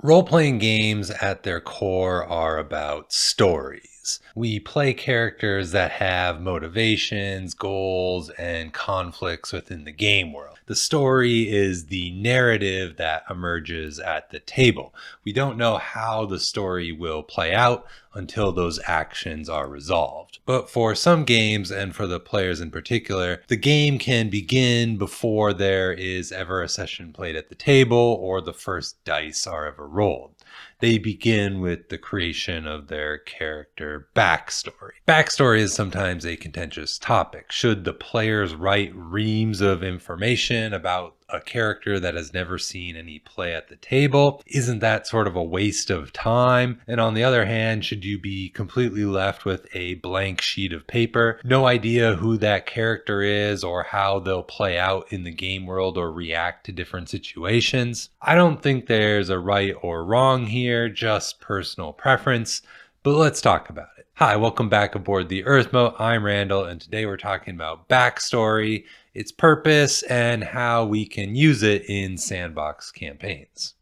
Role-playing games at their core are about stories. We play characters that have motivations, goals, and conflicts within the game world. The story is the narrative that emerges at the table. We don't know how the story will play out until those actions are resolved. But for some games, and for the players in particular, the game can begin before there is ever a session played at the table or the first dice are ever rolled. They begin with the creation of their character backstory. Backstory is sometimes a contentious topic. Should the players write reams of information about a character that has never seen any play at the table? Isn't that sort of a waste of time? And on the other hand, should you be completely left with a blank sheet of paper, no idea who that character is or how they'll play out in the game world or react to different situations? I don't think there's a right or wrong here, just personal preference, but let's talk about it. Hi, welcome back aboard the Earthmote. I'm Randall, and today we're talking about backstory, its purpose, and how we can use it in sandbox campaigns.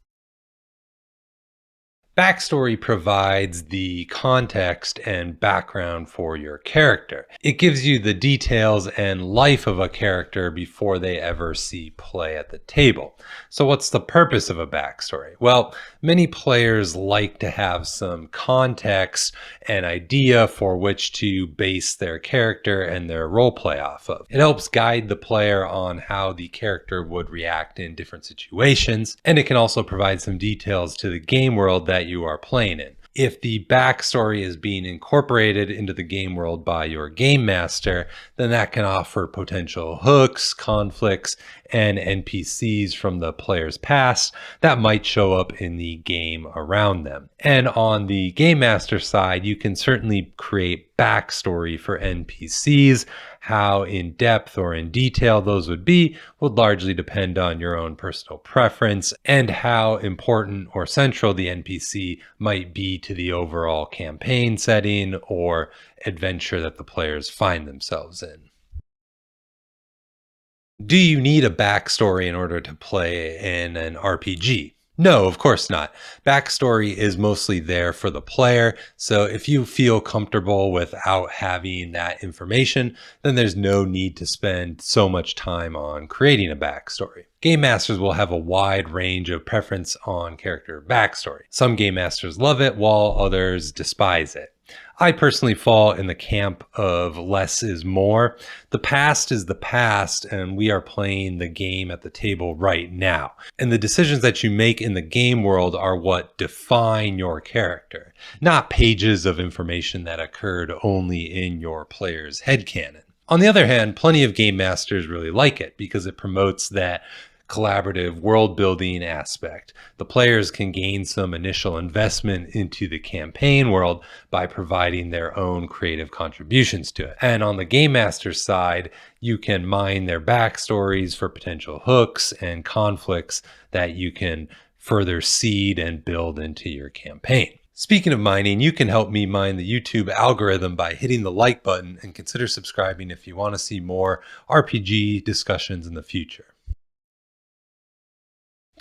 Backstory provides the context and background for your character. It gives you the details and life of a character before they ever see play at the table. So what's the purpose of a backstory? Well, many players like to have some context and idea for which to base their character and their roleplay off of. It helps guide the player on how the character would react in different situations, and it can also provide some details to the game world that you are playing in. If the backstory is being incorporated into the game world by your game master, then that can offer potential hooks, conflicts, and NPCs from the player's past that might show up in the game around them. And on the game master side, you can certainly create backstory for NPCs. How in depth or in detail those would be would largely depend on your own personal preference and how important or central the NPC might be to the overall campaign setting or adventure that the players find themselves in. Do you need a backstory in order to play in an RPG? No, of course not. Backstory is mostly there for the player, so if you feel comfortable without having that information, then there's no need to spend so much time on creating a backstory. Game masters will have a wide range of preference on character backstory. Some game masters love it, while others despise it. I personally fall in the camp of less is more. The past is the past, and we are playing the game at the table right now. And the decisions that you make in the game world are what define your character, not pages of information that occurred only in your player's headcanon. On the other hand, plenty of game masters really like it because it promotes that collaborative world building aspect. The players can gain some initial investment into the campaign world by providing their own creative contributions to it. And on the game master side, you can mine their backstories for potential hooks and conflicts that you can further seed and build into your campaign. Speaking of mining, you can help me mine the YouTube algorithm by hitting the like button, and consider subscribing if you want to see more RPG discussions in the future.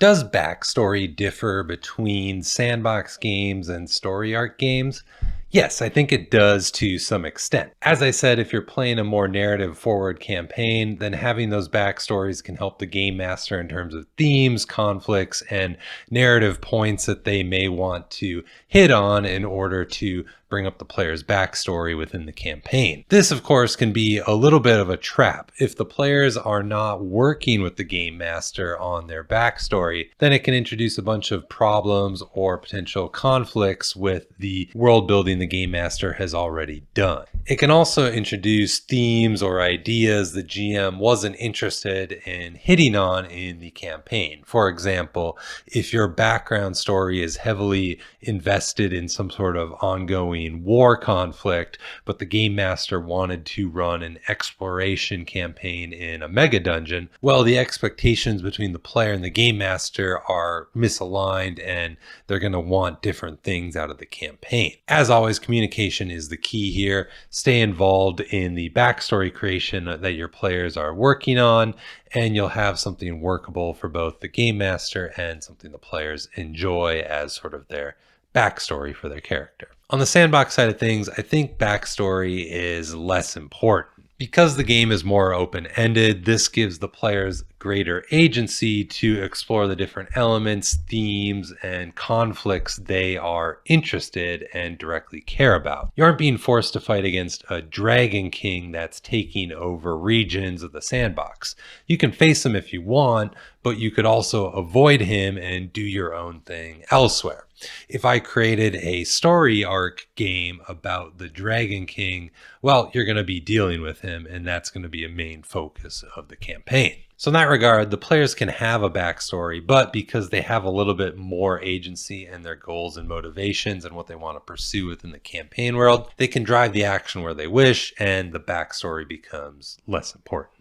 Does backstory differ between sandbox games and story arc games? Yes, I think it does to some extent. As I said, if you're playing a more narrative forward campaign, then having those backstories can help the game master in terms of themes, conflicts, and narrative points that they may want to hit on in order to bring up the player's backstory within the campaign. This, of course, can be a little bit of a trap. If the players are not working with the game master on their backstory, then it can introduce a bunch of problems or potential conflicts with the world building the game master has already done. It can also introduce themes or ideas the GM wasn't interested in hitting on in the campaign. For example, if your background story is heavily invested in some sort of ongoing ongoing war conflict, but the game master wanted to run an exploration campaign in a mega dungeon. Well, the expectations between the player and the game master are misaligned, and they're going to want different things out of the campaign. As always, communication is the key here. Stay involved in the backstory creation that your players are working on, and you'll have something workable for both the game master and something the players enjoy as sort of their backstory for their character. On the sandbox side of things, I think backstory is less important. Because the game is more open-ended, this gives the players greater agency to explore the different elements, themes, and conflicts they are interested and directly care about. You aren't being forced to fight against a dragon king that's taking over regions of the sandbox. You can face him if you want, but you could also avoid him and do your own thing elsewhere. If I created a story arc game about the Dragon King, well, you're going to be dealing with him, and that's going to be a main focus of the campaign. So in that regard, the players can have a backstory, but because they have a little bit more agency in their goals and motivations and what they want to pursue within the campaign world, they can drive the action where they wish, and the backstory becomes less important.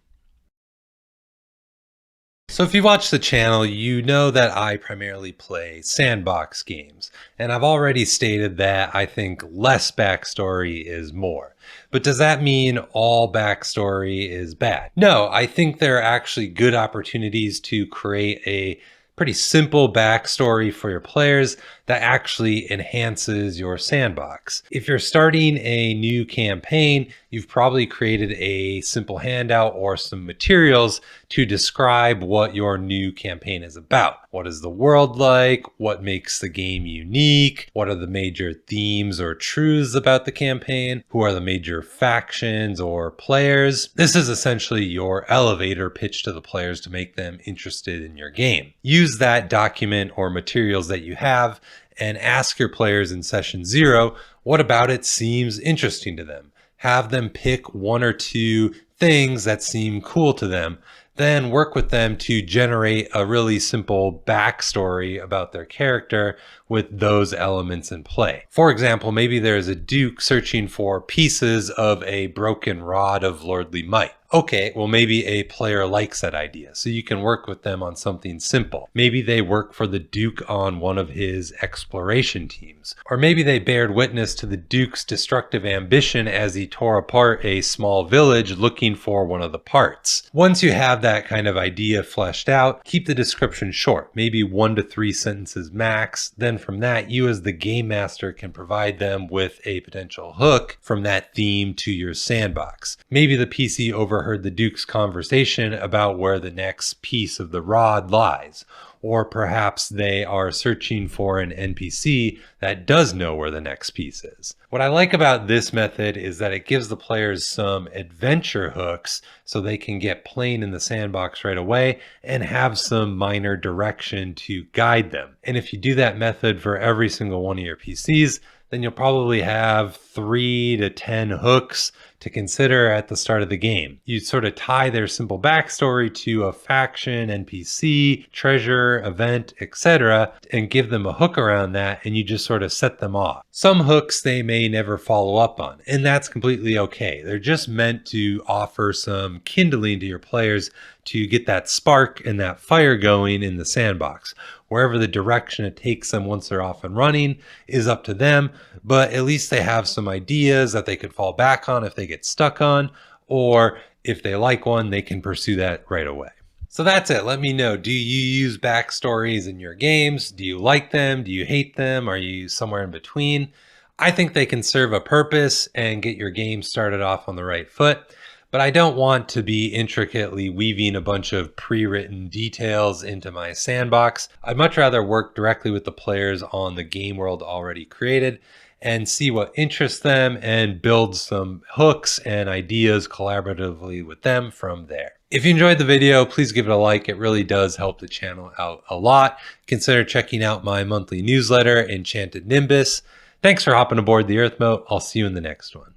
So if you watch the channel, you know that I primarily play sandbox games, and I've already stated that I think less backstory is more. But does that mean all backstory is bad? No, I think there are actually good opportunities to create a pretty simple backstory for your players that actually enhances your sandbox. If you're starting a new campaign, you've probably created a simple handout or some materials to describe what your new campaign is about. What is the world like? What makes the game unique? What are the major themes or truths about the campaign? Who are the major factions or players? This is essentially your elevator pitch to the players to make them interested in your game. Use that document or materials that you have and ask your players in session 0, what about it seems interesting to them? Have them pick 1 or 2 things that seem cool to them. Then work with them to generate a really simple backstory about their character with those elements in play. For example, maybe there's a duke searching for pieces of a broken rod of lordly might. Okay, well, maybe a player likes that idea, so you can work with them on something simple. Maybe they work for the Duke on one of his exploration teams. Or maybe they bared witness to the Duke's destructive ambition as he tore apart a small village looking for one of the parts. Once you have that kind of idea fleshed out, keep the description short, maybe 1 to 3 sentences max. Then from that, you as the game master can provide them with a potential hook from that theme to your sandbox. Maybe the PC overheard the Duke's conversation about where the next piece of the rod lies, or perhaps they are searching for an NPC that does know where the next piece is. What I like about this method is that it gives the players some adventure hooks so they can get playing in the sandbox right away and have some minor direction to guide them. And if you do that method for every single one of your PCs, then you'll probably have 3 to 10 hooks to consider at the start of the game. You sort of tie their simple backstory to a faction, NPC, treasure, event, etc., and give them a hook around that, and you just sort of set them off. Some hooks they may never follow up on, and that's completely okay. They're just meant to offer some kindling to your players to get that spark and that fire going in the sandbox. Wherever the direction it takes them once they're off and running is up to them, but at least they have some ideas that they could fall back on if they get stuck on, or if they like one, they can pursue that right away. So that's it. Let me know. Do you use backstories in your games? Do you like them? Do you hate them? Are you somewhere in between? I think they can serve a purpose and get your game started off on the right foot. But I don't want to be intricately weaving a bunch of pre-written details into my sandbox. I'd much rather work directly with the players on the game world already created and see what interests them and build some hooks and ideas collaboratively with them from there. If you enjoyed the video, please give it a like. It really does help the channel out a lot. Consider checking out my monthly newsletter, Enchanted Nimbus. Thanks for hopping aboard the Earthmote. I'll see you in the next one.